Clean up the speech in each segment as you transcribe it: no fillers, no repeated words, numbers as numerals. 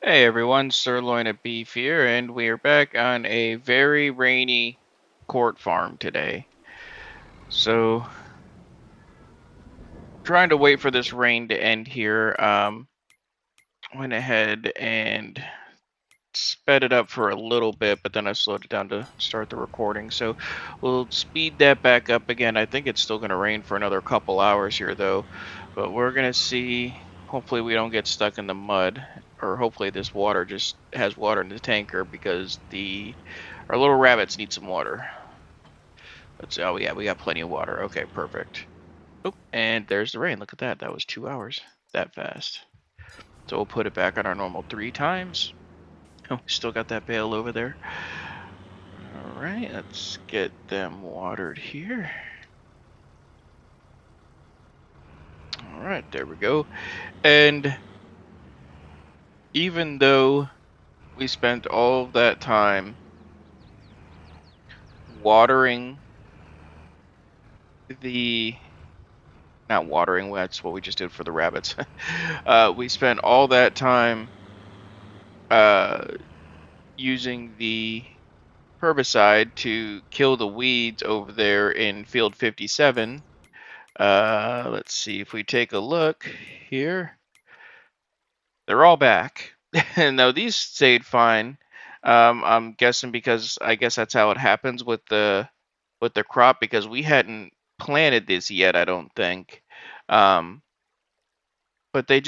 Hey everyone, Sirloin of Beef here, and we are back on a very rainy court farm today. So, trying to wait for this rain to end here, went ahead and sped it up for a little bit, but then I slowed it down to start the recording. So, we'll speed that back up again. I think it's still going to rain for another couple hours here, though, but we're going to see. Hopefully, we don't get stuck in the mud, or hopefully, this water just has water in the tanker because our little rabbits need some water. Let's see. Oh, yeah, we got plenty of water. Okay, perfect. Oh, and there's the rain. Look at that. That was 2 hours. That fast. So we'll put it back on our normal 3 times. Oh, we still got that bale over there. All right, let's get them watered here. All right, there we go. And even though we spent all of that time watering the not watering, that's what we just did for the rabbits. We spent all that time uh, using the herbicide to kill the weeds over there in field 57. Let's see if we take a look here. They're all back. And now these stayed fine. I'm guessing because I guess that's how it happens with the crop because we hadn't planted this yet, I don't think. Um, but they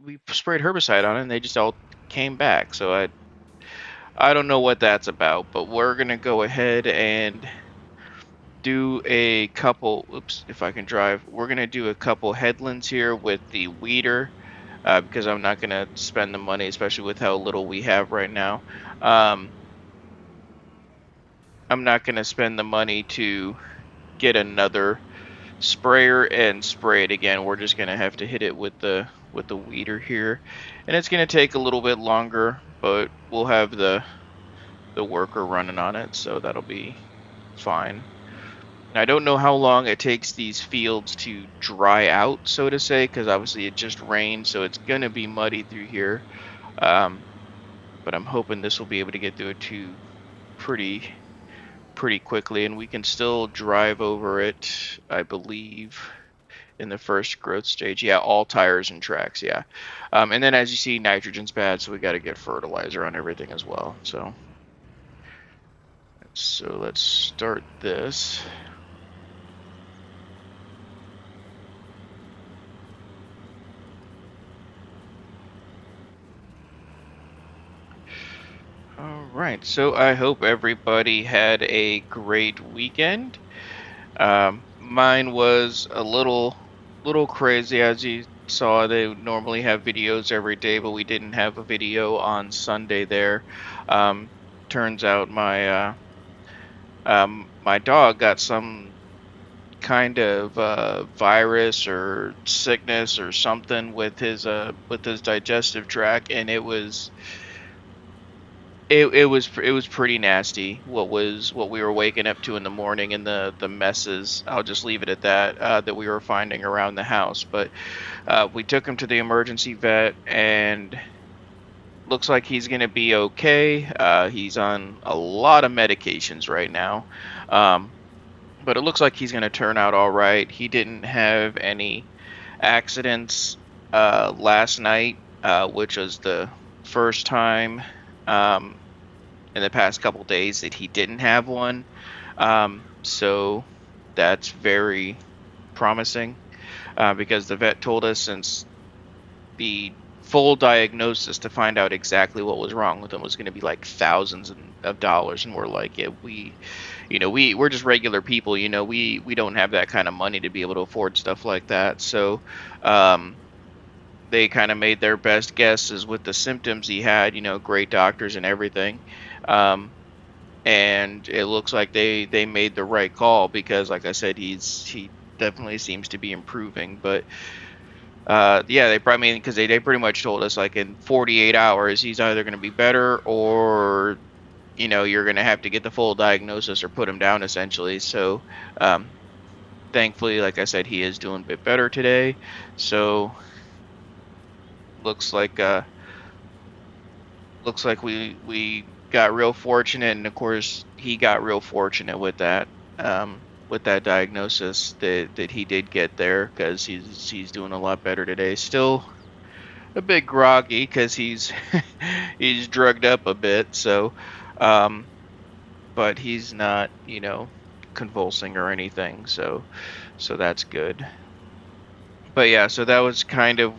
we sprayed herbicide on it and they just all came back. So I don't know what that's about, but we're gonna go ahead and do a couple. Oops, if I can drive, we're gonna do a couple headlands here with the weeder because I'm not gonna spend the money, especially with how little we have right now. Um, I'm not gonna spend the money to get another sprayer and spray it again. We're just gonna have to hit it with the weeder here, and it's gonna take a little bit longer, but we'll have the worker running on it, so that'll be fine. I don't know how long it takes these fields to dry out, so to say, because obviously it just rained, so it's gonna be muddy through here. Um, but I'm hoping this will be able to get through it too pretty pretty quickly, and we can still drive over it, I believe, in the first growth stage. Yeah, all tires and tracks. Yeah, and then as you see, nitrogen's bad, so we got to get fertilizer on everything as well. So let's start this. All right, so I hope everybody had a great weekend. Mine was a little crazy, as you saw. They normally have videos every day, but we didn't have a video on Sunday there. Um, Turns out my dog got some kind of virus or sickness or something with his digestive tract, and it was pretty nasty. What we were waking up to in the morning and the messes. I'll just leave it at that. That we were finding around the house, but we took him to the emergency vet, and looks like he's gonna be okay. He's on a lot of medications right now, um, but it looks like he's gonna turn out all right. He didn't have any accidents last night, which was the first time. Um, in the past couple days that he didn't have one. So that's very promising because the vet told us since the full diagnosis to find out exactly what was wrong with him was going to be like thousands of dollars, and we're like, yeah, we're just regular people, we don't have that kind of money to be able to afford stuff like that. So um, they kind of made their best guesses with the symptoms he had, great doctors and everything. Um, and it looks like they made the right call because, like I said, he definitely seems to be improving. But yeah, they probably because they pretty much told us like in 48 hours he's either going to be better or you're going to have to get the full diagnosis or put him down essentially. So thankfully, like I said, he is doing a bit better today. So looks like looks like we got real fortunate, and of course he got real fortunate with that diagnosis that he did get there, because he's doing a lot better today. Still a bit groggy because he's he's drugged up a bit, so um, but he's not, convulsing or anything, so that's good. But yeah, so that was kind of,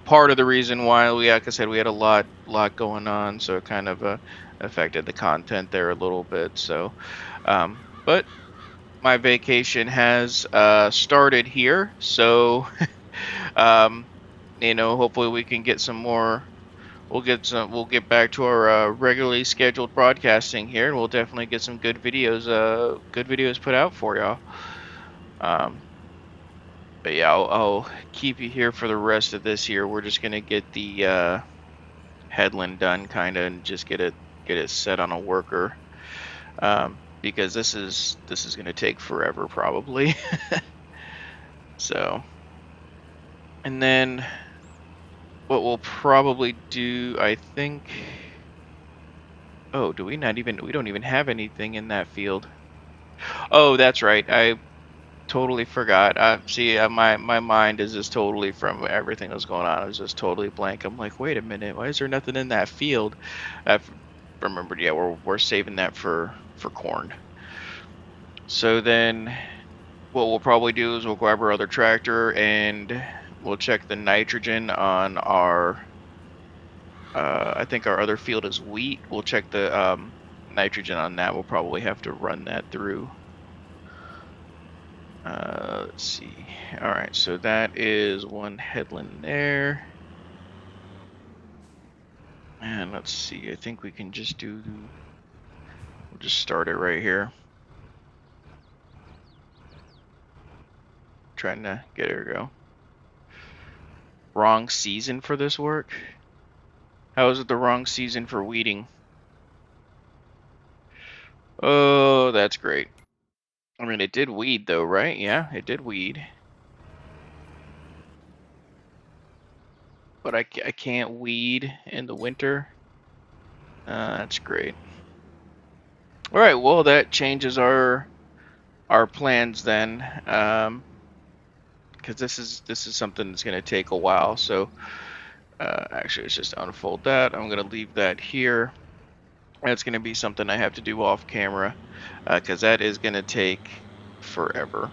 part of the reason why we, like I said, we had a lot going on, so it kind of affected the content there a little bit. So, but my vacation has started here, so um, hopefully we can get some more. We'll get back to our regularly scheduled broadcasting here, and we'll definitely get some good videos put out for y'all. Um, but yeah, I'll keep you here for the rest of this year. We're just gonna get the headland done, kind of, and just get it set on a worker, because this is gonna take forever probably. So, and then what we'll probably do, I think. Oh, do we not even? We don't even have anything in that field. Oh, that's right. I totally forgot. See, my mind is just totally from everything that's going on. I was just totally blank. I'm like, wait a minute, why is there nothing in that field? I've remembered. Yeah, we're saving that for corn. So then, what we'll probably do is we'll grab our other tractor and we'll check the nitrogen on our. I think our other field is wheat. We'll check the nitrogen on that. We'll probably have to run that through. Let's see. All right, so that is one headland there. And let's see. I think we can just we'll just start it right here. Trying to get her to go. Wrong season for this work? How is it the wrong season for weeding? Oh, that's great. I mean, it did weed though, right? Yeah, it did weed. But I can't weed in the winter. That's great. All right, well, that changes our plans then, because this is something that's going to take a while. So actually, let's just unfold that. I'm going to leave that here. That's going to be something I have to do off camera, because that is going to take forever.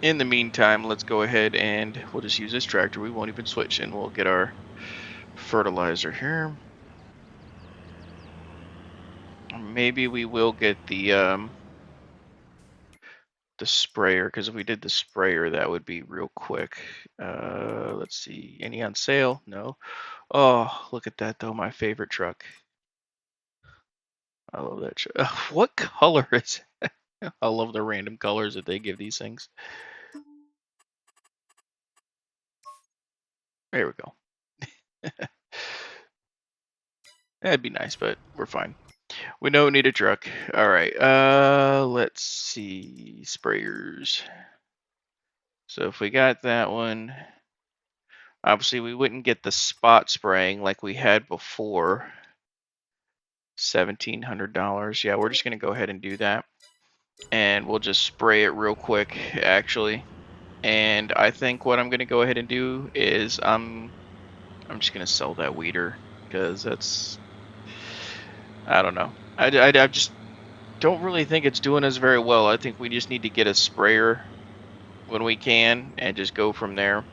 In the meantime, let's go ahead and we'll just use this tractor. We won't even switch, and we'll get our fertilizer here. Maybe we will get the sprayer, because if we did the sprayer, that would be real quick. Let's see. Any on sale? No. Oh, look at that though. My favorite truck. I love that truck. What color is it? I love the random colors that they give these things. There we go. That'd be nice, but we're fine. We don't need a truck. All right. Let's see. Sprayers. So if we got that one, obviously we wouldn't get the spot spraying like we had before. $1,700. Yeah, we're just gonna go ahead and do that, and we'll just spray it real quick, actually. And I think what I'm gonna go ahead and do is I'm just gonna sell that weeder, because that's, I don't know. I just don't really think it's doing us very well. I think we just need to get a sprayer when we can and just go from there.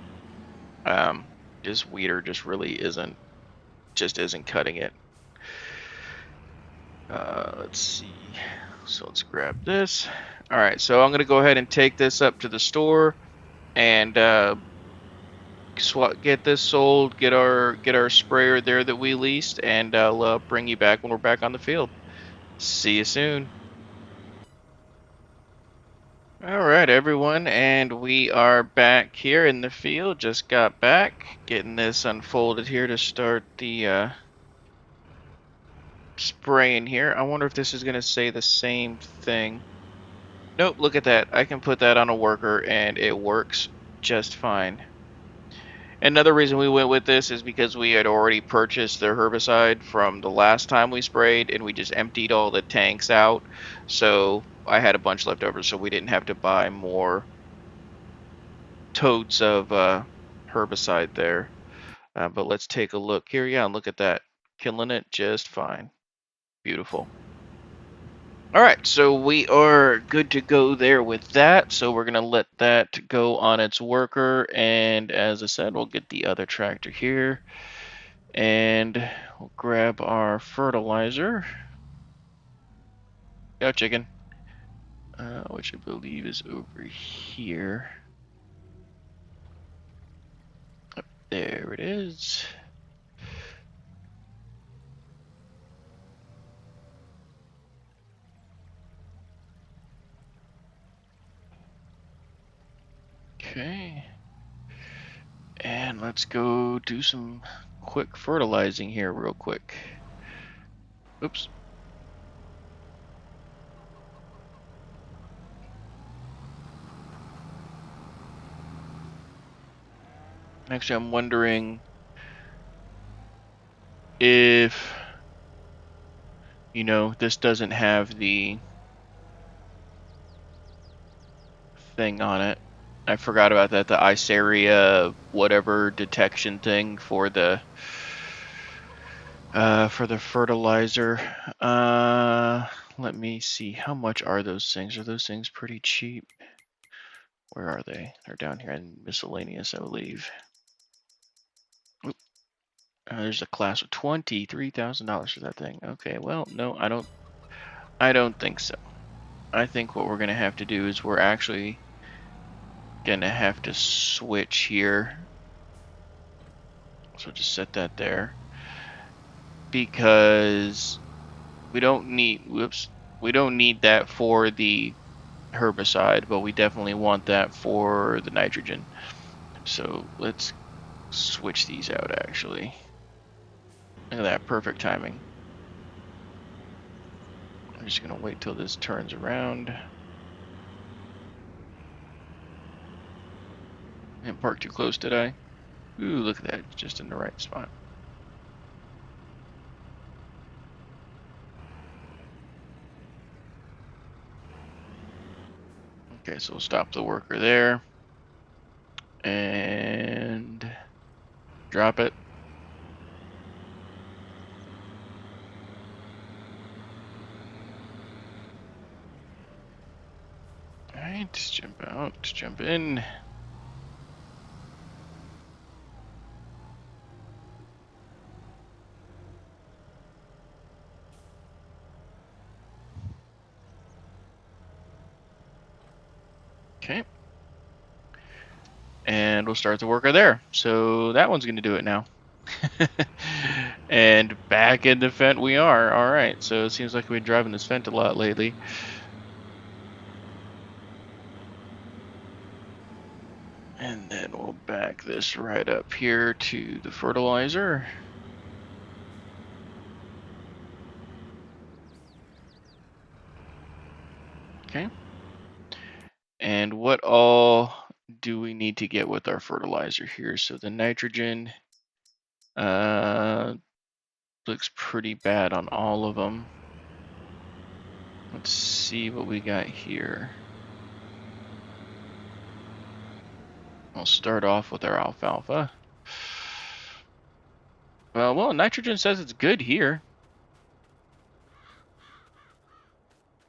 This weeder just really isn't cutting it. Let's see. So let's grab this. All right, so I'm gonna go ahead and take this up to the store and get this sold. Get our sprayer there that we leased, and I'll bring you back when we're back on the field. See you soon. All right, everyone, and we are back here in the field. Just got back, getting this unfolded here to start the spraying here. I wonder if this is gonna say the same thing. Nope, look at that. I can put that on a worker and it works just fine. Another reason we went with this is because we had already purchased the herbicide from the last time we sprayed, and we just emptied all the tanks out. So I had a bunch left over, so we didn't have to buy more totes of herbicide there. But let's take a look here. Yeah, and look at that. Killing it just fine. Beautiful. All right, so we are good to go there with that. So we're going to let that go on its worker. And as I said, we'll get the other tractor here. And we'll grab our fertilizer. Go, chicken. Which I believe is over here. There it is. Okay. And let's go do some quick fertilizing here real quick. Oops. Actually, I'm wondering if, this doesn't have the thing on it. I forgot about that, the Iceria whatever detection thing for the fertilizer. Let me see. How much are those things? Are those things pretty cheap? Where are they? They're down here in miscellaneous, I believe. Oop. There's a class of $23,000 for that thing. Okay, well, no, I don't think so. I think what we're gonna have to do is we're actually gonna have to switch here. So just set that there. Because we don't need, we don't need that for the herbicide, but we definitely want that for the nitrogen. So let's switch these out actually. Look at that, perfect timing. I'm just gonna wait till this turns around. Didn't park too close, did I? Ooh, look at that, just in the right spot. Okay, so we'll stop the worker there. And drop it. Alright, jump out, jump in. Okay. And we'll start the worker there. So that one's going to do it now. And back in the Fent we are. All right. So it seems like we've been driving this Fent a lot lately. And then we'll back this right up here to the fertilizer. Okay. And what all do we need to get with our fertilizer here? So the nitrogen looks pretty bad on all of them. Let's see what we got here. I'll start off with our alfalfa. Well, nitrogen says it's good here.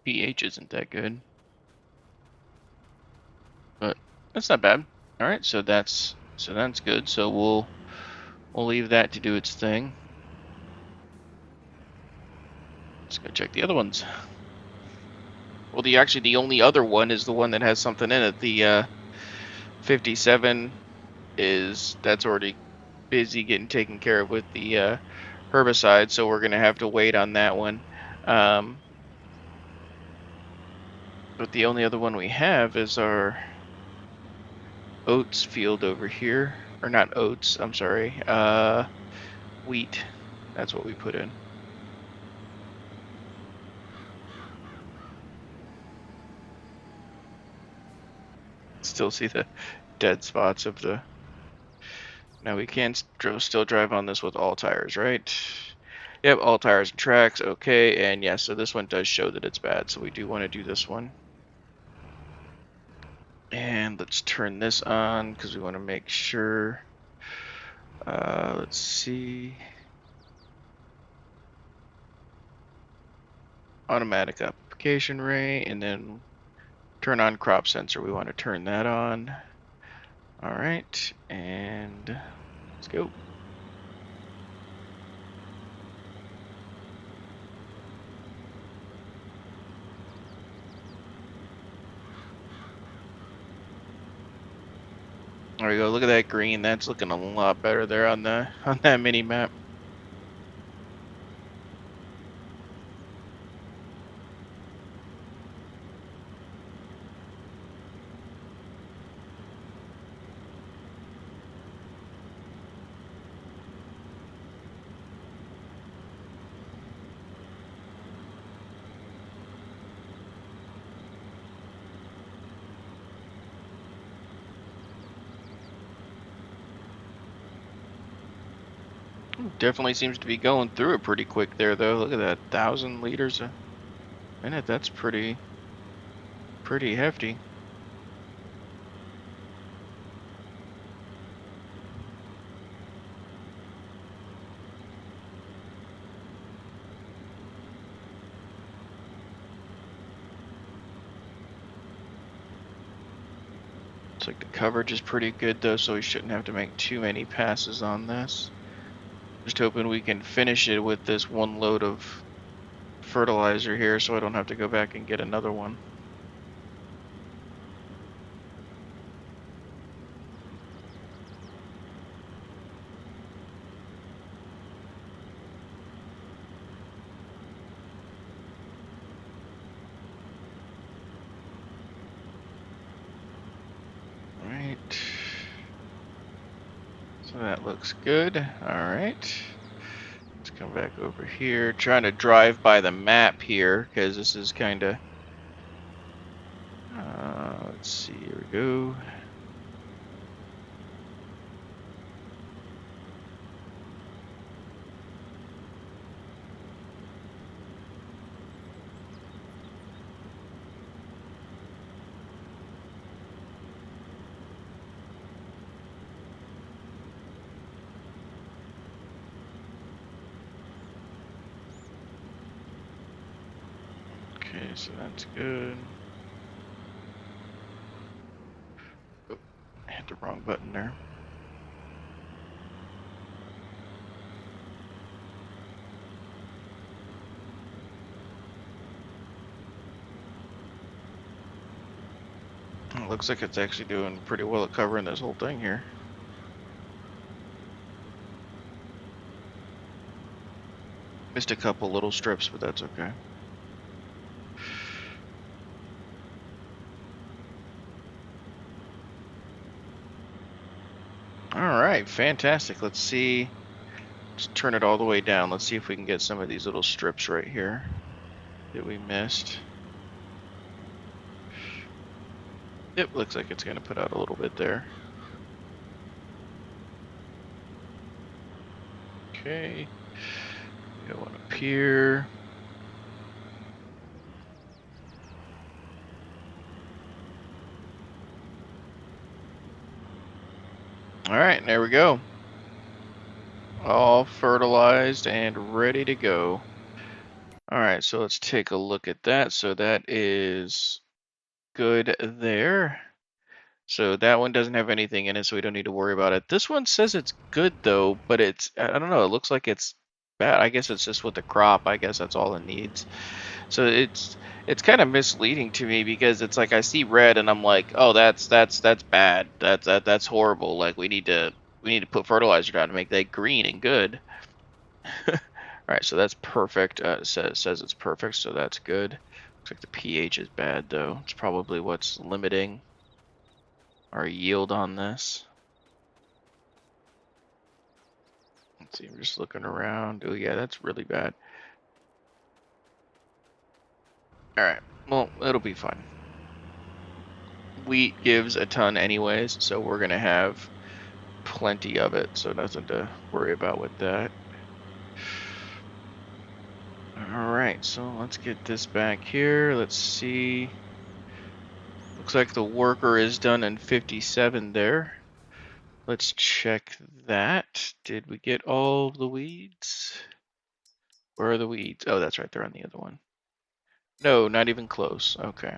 pH isn't that good, but that's not bad. All right, so that's good. So we'll leave that to do its thing. Let's go check the other ones. Well, the only other one is the one that has something in it. The 57 that's already busy getting taken care of with the herbicide, so we're gonna have to wait on that one. But the only other one we have is our oats field over here, or not oats. I'm sorry, wheat. That's what we put in. Still see the dead spots of the Now we can still drive on this with all tires, right? Yep, all tires and tracks. Okay, and yeah, so this one does show that it's bad, so we do want to do this one. And let's turn this on because we want to make sure. Let's see. Automatic application rate, and then turn on crop sensor. We want to turn that on. All right, and let's go. There we go. Look at that green. That's looking a lot better there on that mini map. Definitely seems to be going through it pretty quick there, though. Look at that, 1,000 liters a minute. That's pretty hefty. Looks like the coverage is pretty good, though, so we shouldn't have to make too many passes on this. Just hoping we can finish it with this one load of fertilizer here so I don't have to go back and get another one. Alright. So that looks good. Alright. Let's come back over here. Trying to drive by the map here because this is kind of... let's see, here we go. Okay, so that's good. Oh, I hit the wrong button there. It looks like it's actually doing pretty well at covering this whole thing here. Missed a couple little strips, but that's okay. Alright, fantastic. Let's see. Let's turn it all the way down. Let's see if we can get some of these little strips right here that we missed. Yep, looks like it's going to put out a little bit there. Okay. Go on up here. Alright, there we go. All fertilized and ready to go. Alright, so let's take a look at that. So that is good there. So that one doesn't have anything in it, so we don't need to worry about it. This one says it's good though, but I don't know, it looks like it's bad. I guess it's just with the crop. I guess that's all it needs. So it's kind of misleading to me because it's like I see red and I'm like, "Oh, that's bad. That's horrible. Like we need to put fertilizer down to make that green and good." All right, so that's perfect. Says it's perfect, so that's good. Looks like the pH is bad though. It's probably what's limiting our yield on this. Let's see, I'm just looking around. Oh yeah, that's really bad. All right, well, it'll be fine. Wheat gives a ton anyways, so we're gonna have plenty of it, so nothing to worry about with that. Alright, so let's get this back here. Let's see. Looks like the worker is done in 57 there. Let's check that. Did we get all the weeds? Where are the weeds? Oh, that's right, they're on the other one. No, not even close. Okay.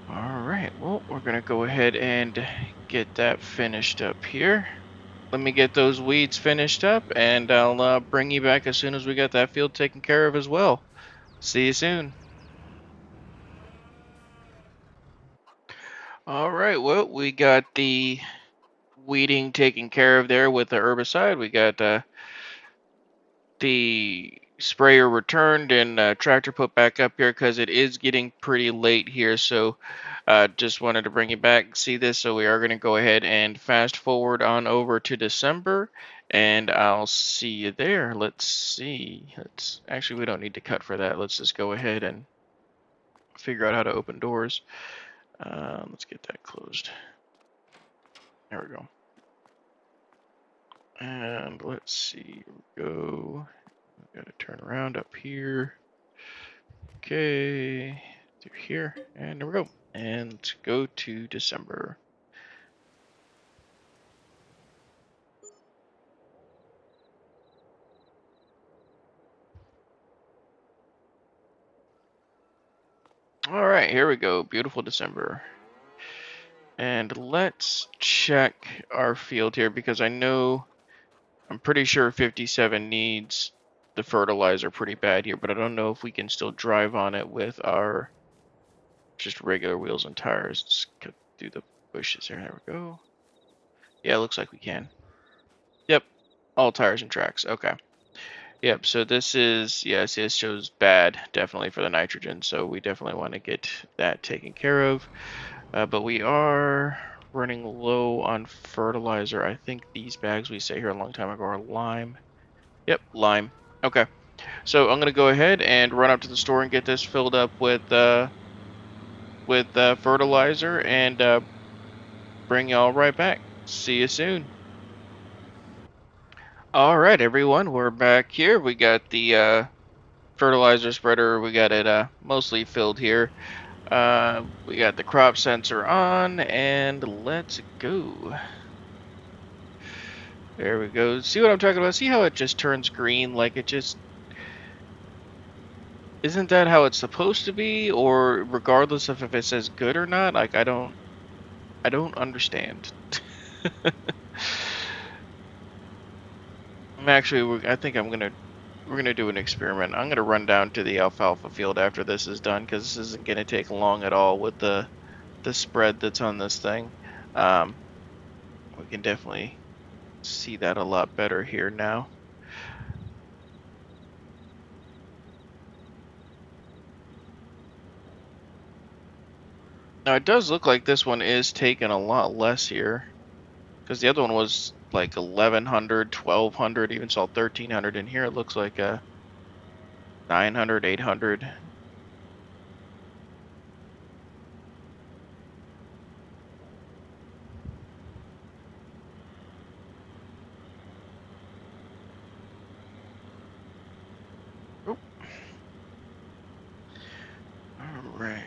Alright, well, we're gonna go ahead and get that finished up here. Let me get those weeds finished up, and I'll bring you back as soon as we got that field taken care of as well. See you soon. Alright, well, we got the weeding taken care of there with the herbicide. We got the sprayer returned and tractor put back up here because it is getting pretty late here. So just wanted to bring you back, see this. So we are going to go ahead and fast forward on over to December, and I'll see you there. Let's see. Actually, we don't need to cut for that. Let's just go ahead and figure out how to open doors. Let's get that closed. There we go. And let's see. Here we go. Got to turn around up here. Okay, through here, and there we go. And go to December. All right, here we go. Beautiful December. And let's check our field here because I'm pretty sure 57 needs the fertilizer pretty bad here, but I don't know if we can still drive on it with our just regular wheels and tires. Let's cut through the bushes here. There we go. Yeah, it looks like we can. Yep, all tires and tracks. Okay. Yep, so this is, yes, it shows bad, definitely, for the nitrogen, so we definitely want to get that taken care of. But we are running low on fertilizer. I think these bags we say here a long time ago are lime. Yep, lime. Okay, so I'm going to go ahead and run up to the store and get this filled up with fertilizer and bring y'all right back. See you soon. All right, everyone, we're back here. We got the fertilizer spreader. We got it mostly filled here. We got the crop sensor on, and let's go. There we go. See what I'm talking about? See how it just turns green? Like it just isn't that how it's supposed to be? Or regardless of if it says good or not? Like I don't understand. I think we're gonna do an experiment. I'm gonna run down to the alfalfa field after this is done because this isn't gonna take long at all with the spread that's on this thing. Um, we can definitely see that a lot better here now. Now it does look like this one is taking a lot less here because the other one was like 1100, 1200, even saw 1300 in here. It looks like 900, 800. Oh. All right.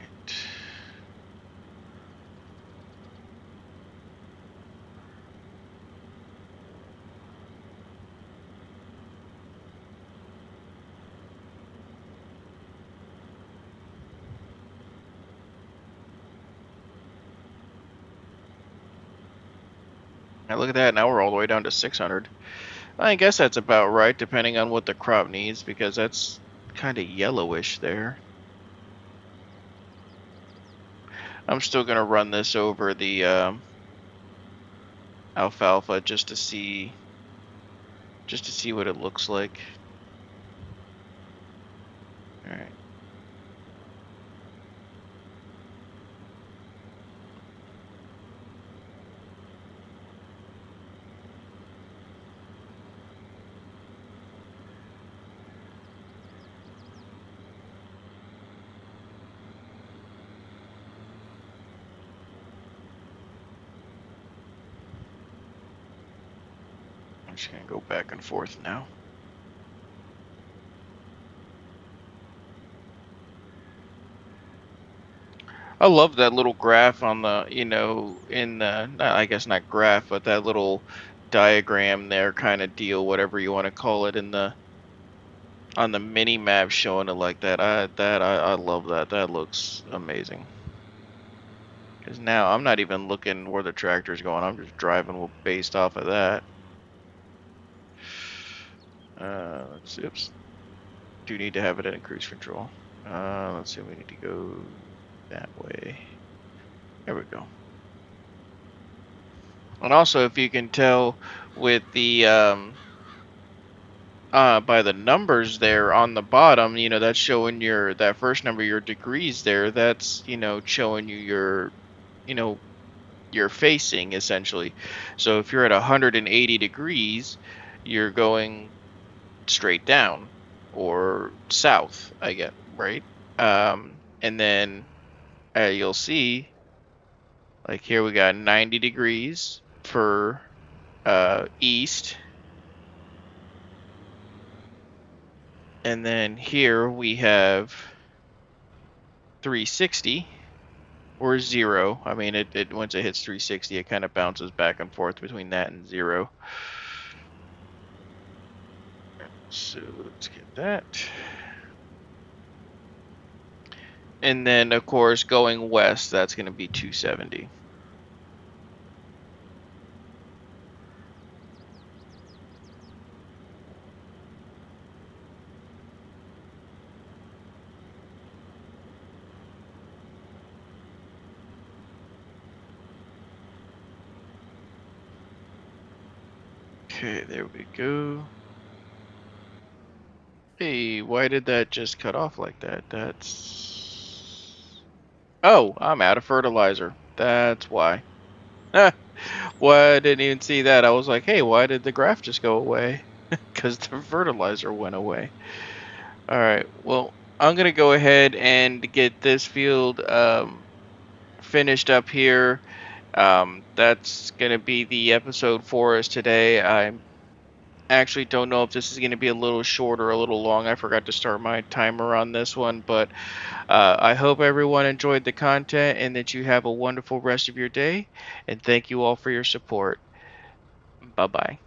Now look at that. Now we're all the way down to 600. I guess that's about right, depending on what the crop needs, because that's kind of yellowish there. I'm still gonna run this over the alfalfa just to see what it looks like. All right. just gonna go back and forth now. I love that little graph on the, in the, I guess not graph, but that little diagram there kind of deal, whatever you want to call it, in the on the mini map showing it like that. I love that. That looks amazing. Because now I'm not even looking where the tractor's going. I'm just driving based off of that. Let's see. Oops. Do need to have it in cruise control. Let's see. We need to go that way. There we go. And also, if you can tell with the by the numbers there on the bottom, that's showing that first number, your degrees there. That's showing you you know your facing essentially. So if you're at 180 degrees, you're going straight down or south, I get, right? And then you'll see, like here we got 90 degrees for east, and then here we have 360 or 0. I mean, it once it hits 360, it kind of bounces back and forth between that and 0. So let's get that. And then, of course, going west, that's going to be 270. Okay, there we go. Hey, why did that just cut off like that? That's... Oh, I'm out of fertilizer. That's why. Well, I didn't even see that. I was like, hey, why did the graph just go away? Because the fertilizer went away. All right, well, I'm going to go ahead and get this field finished up here. That's going to be the episode for us today. I actually don't know if this is going to be a little short or a little long. I forgot to start my timer on this one, but I hope everyone enjoyed the content and that you have a wonderful rest of your day. And thank you all for your support. Bye bye.